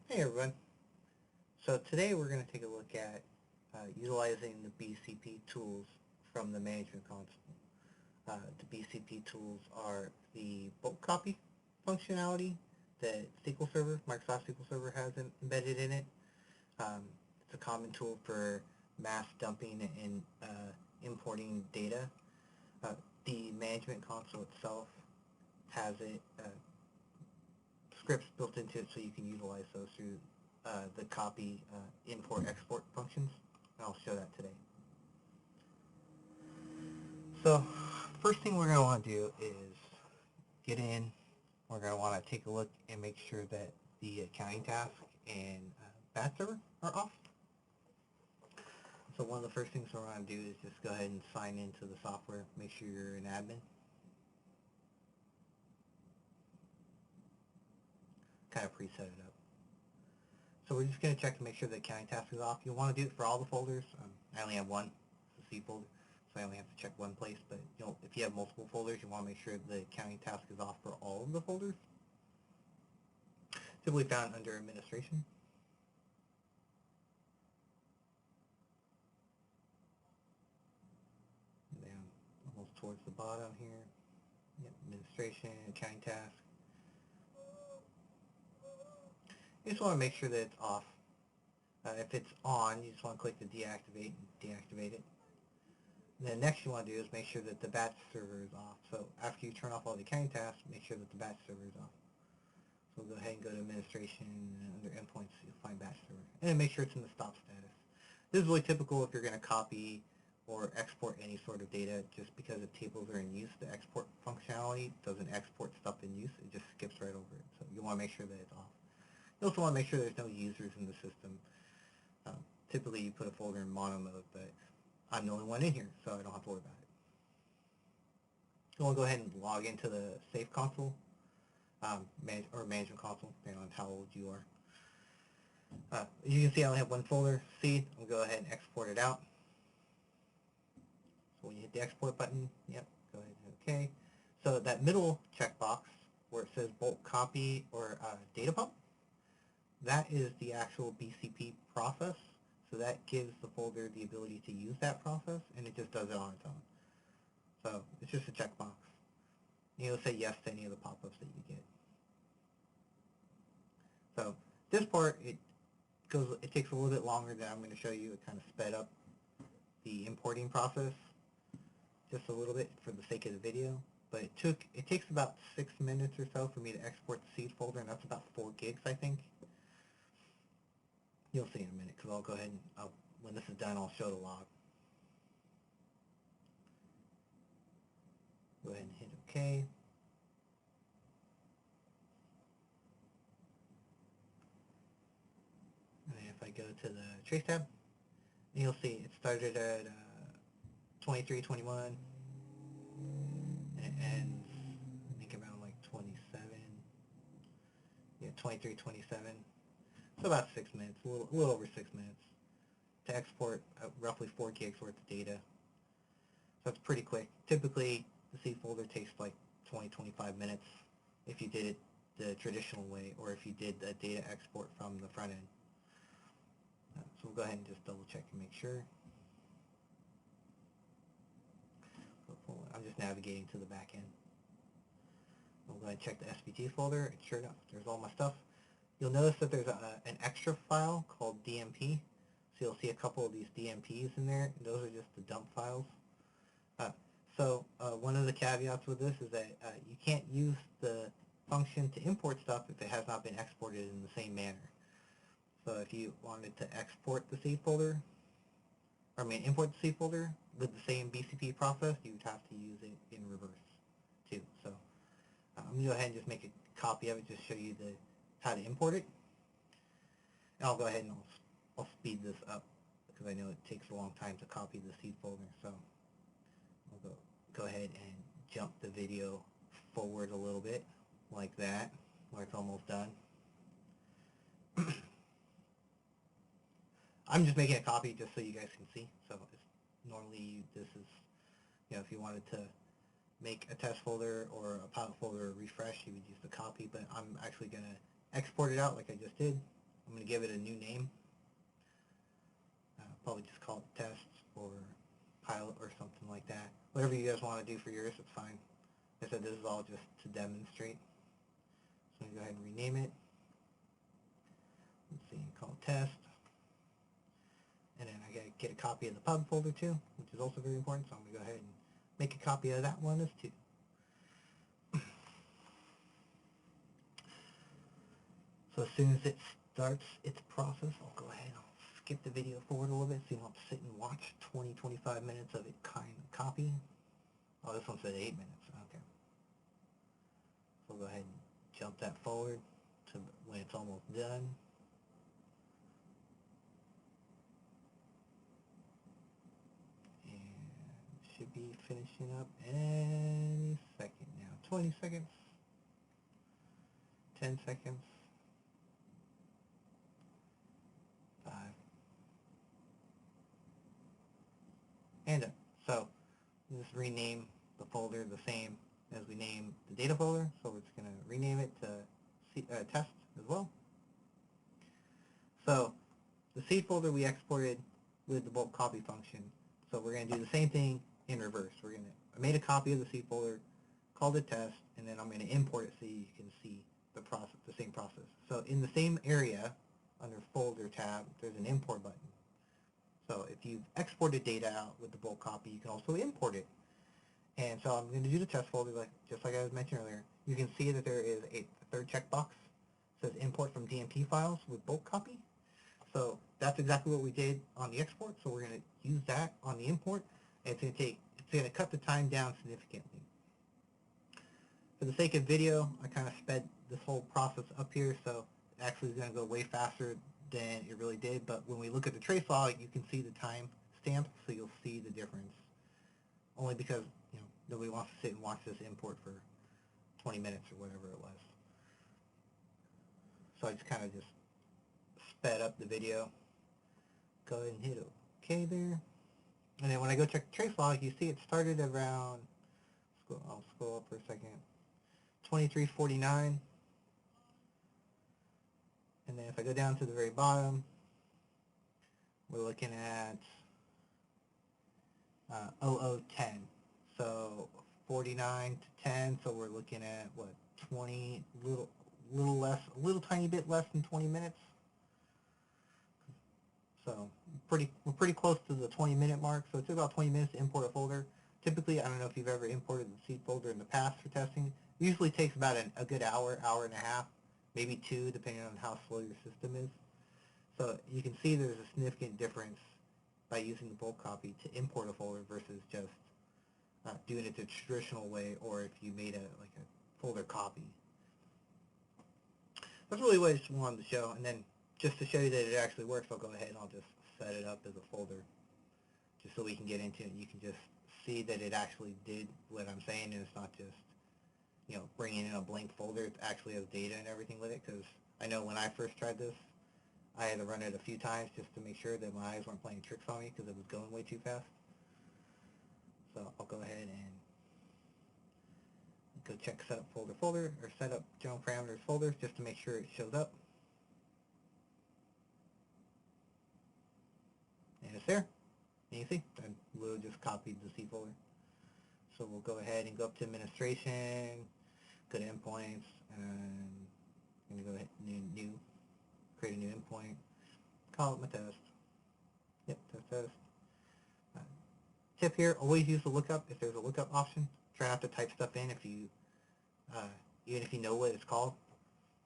Hey everyone. So today we're going to take a look at utilizing the BCP tools from the management console. The BCP tools are the bulk copy functionality that Microsoft SQL Server has embedded in it. It's a common tool for mass dumping and importing data. The management console itself has scripts built into it so you can utilize those through the copy import-export functions, and I'll show that today. So first thing we're going to want to do is get in. We're going to want to take a look and make sure that the accounting task and batch server are off. So one of the first things we're going to do is just go ahead and sign into the software. Make sure you're an admin. Kind of preset it up. So we're just going to check to make sure the accounting task is off. You'll want to do it for all the folders. I only have one, it's a C folder, so I only have to check one place. But if you have multiple folders, you want to make sure the accounting task is off for all of the folders. Typically found under administration. Down almost towards the bottom here. Yep, administration, accounting task. You just want to make sure that it's off. If it's on, you just want to click the deactivate and deactivate it. And then next you want to do is make sure that the batch server is off. So after you turn off all the accounting tasks, make sure that the batch server is off. So we'll go ahead and go to administration, and under endpoints you'll find batch server. And then make sure it's in the stop status. This is really typical if you're going to copy or export any sort of data. Just because if tables are in use, the export functionality doesn't export stuff in use. It just skips right over it. So you want to make sure that it's off. You also want to make sure there's no users in the system. Typically you put a folder in mono mode, but I'm the only one in here, so I don't have to worry about it. So we'll go ahead and log into the Safe console, or management console, depending on how old you are. You can see I only have one folder, C. We'll go ahead and export it out. So when you hit the export button, yep, go ahead and hit OK. So that middle checkbox where it says bulk copy or DataPump, that is the actual BCP process. So that gives the folder the ability to use that process, and it just does it on its own. So it's just a checkbox. You'll say yes to any of the pop-ups that you get. So this part, it takes a little bit longer than I'm going to show you. It kind of sped up the importing process just a little bit for the sake of the video. But it takes about 6 minutes or so for me to export the seed folder, and that's about 4 gigs, I think. You'll see in a minute, because I'll go ahead and when this is done, I'll show the log. Go ahead and hit OK. And if I go to the trace tab, you'll see it started at 23:21, and it ends, I think, around like 27. Yeah, 23:27. So about 6 minutes, a little over 6 minutes to export roughly 4 gigs worth of data. So it's pretty quick. Typically, the C folder takes like 20-25 minutes if you did it the traditional way, or if you did the data export from the front end. So we'll go ahead and just double check and make sure. I'm just navigating to the back end. We'll go ahead and check the SPT folder, and sure enough, there's all my stuff. You'll notice that there's an extra file called DMP. So you'll see a couple of these DMPs in there, and those are just the dump files. So one of the caveats with this is that you can't use the function to import stuff if it has not been exported in the same manner. So if you wanted to export the C folder, import the C folder with the same BCP process, you would have to use it in reverse too. So I'm going to go ahead and just make a copy of it, just show you how to import it. And I'll go ahead and I'll speed this up because I know it takes a long time to copy the seed folder. So I'll go ahead and jump the video forward a little bit like that, where it's almost done. I'm just making a copy just so you guys can see. So normally this is, if you wanted to make a test folder or a pilot folder refresh, you would use the copy, but I'm actually going to export it out like I just did. I'm going to give it a new name. Probably just call it test or pilot or something like that. Whatever you guys want to do for yours, it's fine. Like I said, this is all just to demonstrate. So I'm going to go ahead and rename it. Let's see, call it test. And then I got to get a copy of the pub folder too, which is also very important. So I'm going to go ahead and make a copy of that one as too. So as soon as it starts its process, I'll go ahead and I'll skip the video forward a little bit so you don't have to sit and watch 20-25 minutes of it kind of copy. Oh, this one said 8 minutes. Okay. So we'll go ahead and jump that forward to when it's almost done. And should be finishing up any second now. 20 seconds. 10 seconds. 5. And done. So just rename the folder the same as we named the data folder. So we're just going to rename it to test as well. So the seed folder we exported with the bulk copy function. So we're going to do the same thing in reverse. I made a copy of the seed folder, called it test, and then I'm going to import it so you can see the same process. So in the same area, under folder tab, there's an import button. So if you've exported data out with the bulk copy, you can also import it. And so I'm going to do the test folder just like I was mentioning earlier. You can see that there is a third checkbox. It says import from DMP files with bulk copy. So that's exactly what we did on the export. So we're going to use that on the import. And it's going to cut the time down significantly. For the sake of video, I kind of sped this whole process up here, so it actually is going to go way faster than it really did. But when we look at the trace log, you can see the time stamp, so you'll see the difference. Only because nobody wants to sit and watch this import for 20 minutes or whatever it was. So I just kind of sped up the video. Go ahead and hit OK there. And then when I go check the trace log, you see it started around, I'll scroll up for a second, 23:49. And then if I go down to the very bottom, we're looking at 00:10. So 49 to 10, so we're looking at what, 20, little less, a little tiny bit less than 20 minutes. So we're pretty close to the 20-minute mark. So it took about 20 minutes to import a folder. Typically, I don't know if you've ever imported the seed folder in the past for testing. It usually takes about a good hour, hour and a half, maybe 2, depending on how slow your system is. So you can see there's a significant difference by using the bulk copy to import a folder versus just doing it the traditional way, or if you made a folder copy. That's really what I just wanted to show. And then just to show you that it actually works, I'll go ahead and I'll just set it up as a folder just so we can get into it. You can just see that it actually did what I'm saying, and it's not just bringing in a blank folder. It actually has data and everything with it, because I know when I first tried this, I had to run it a few times just to make sure that my eyes weren't playing tricks on me because it was going way too fast. So I'll go ahead and go check setup folder, or setup general parameters folders, just to make sure it shows up. And it's there. And you see, I literally just copied the C folder. So we'll go ahead and go up to administration, go to endpoints, and I'm going to go ahead and create a new endpoint, call it my test. Yep, test. Tip here, always use the lookup if there's a lookup option. Try not to type stuff in if you, even if you know what it's called,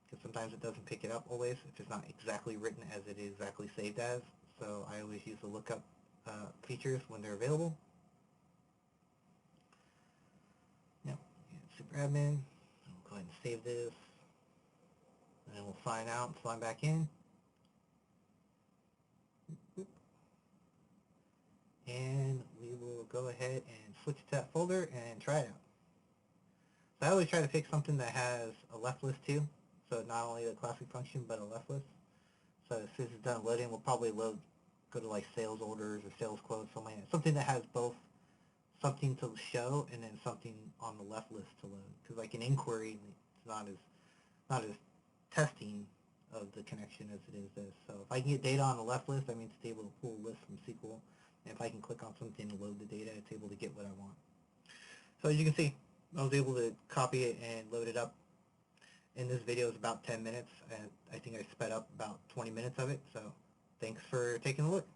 because sometimes it doesn't pick it up always if it's not exactly written as it is exactly saved as. So I always use the lookup features when they're available. Now, super admin, we'll go ahead and save this, and then we'll sign out and sign back in. And we will go ahead and switch to that folder and try it out. So I always try to pick something that has a left list too. So not only the classic function, but a left list. So as soon as it's done loading, we'll probably go to like sales orders or sales quotes, something that has both something to show and then something on the left list to load. Because like an inquiry, it's not as testing of the connection as it is this. So if I can get data on the left list, that means it's able to pull a list from SQL. And if I can click on something to load the data, it's able to get what I want. So as you can see, I was able to copy it and load it up. And this video is about 10 minutes, and I think I sped up about 20 minutes of it. So thanks for taking a look.